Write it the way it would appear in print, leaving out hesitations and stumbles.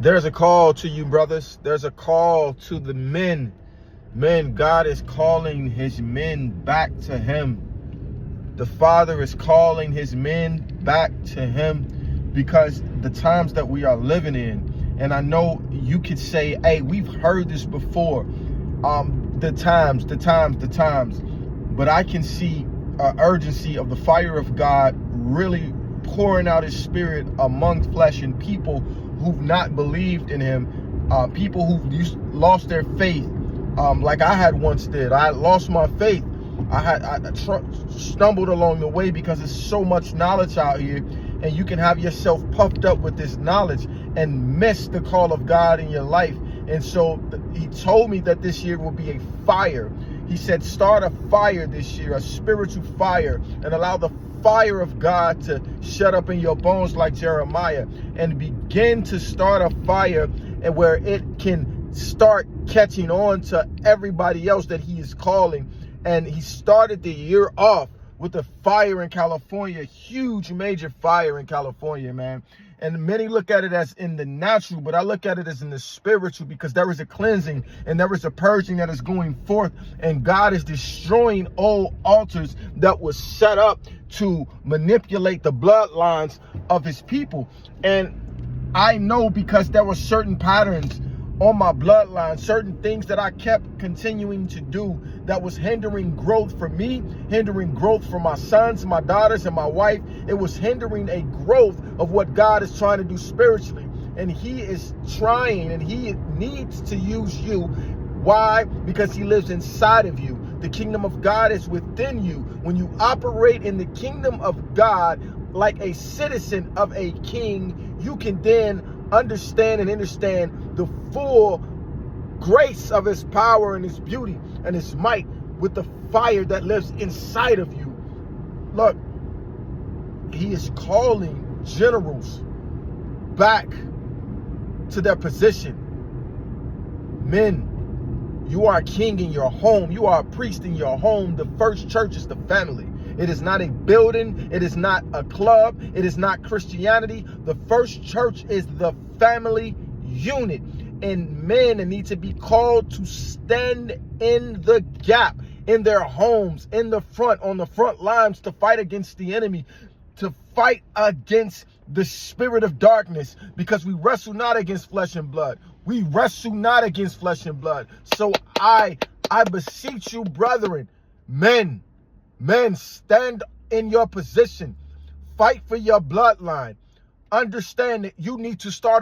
There's a call to you, brothers. There's a call to the men. Men, God is calling his men back to him. The Father is calling his men back to him because the times that we are living in, and I know you could say, hey, we've heard this before. The times, but I can see urgency of the fire of God really pouring out his spirit among flesh and people who've not believed in him, people who've lost their faith, like I had once did. I had lost my faith. I stumbled along the way because there's so much knowledge out here, and you can have yourself puffed up with this knowledge and miss the call of God in your life. And so he told me that this year will be a fire. He said, start a fire this year, a spiritual fire, and allow the fire of God to shut up in your bones like Jeremiah, and begin to start a fire and where it can start catching on to everybody else that he is calling. And he started the year off with a fire in California, huge major fire in California, man. And many look at it as in the natural, but I look at it as in the spiritual, because there is a cleansing and there is a purging that is going forth, and God is destroying old altars that was set up to manipulate the bloodlines of his people. And I know because there were certain patterns on my bloodline, certain things that I kept continuing to do that was hindering growth for me, hindering growth for my sons, my daughters, and my wife. It was hindering a growth of what God is trying to do spiritually. And he is trying, and he needs to use you. Why? Because he lives inside of you. The kingdom of God is within you. When you operate in the kingdom of God like a citizen of a king, you can then understand the full grace of his power and his beauty and his might with the fire that lives inside of you. Look, he is calling generals back to their position. Men, you are a king in your home. You are a priest in your home. The first church is the family. It is not a building. It is not a club. It is not Christianity. The first church is the family unit. And men need to be called to stand in the gap in their homes, in the front, on the front lines, to fight against the enemy, to fight against the spirit of darkness, because we wrestle not against flesh and blood. We wrestle not against flesh and blood. So I beseech you, brethren, men, stand in your position. Fight for your bloodline. Understand that you need to start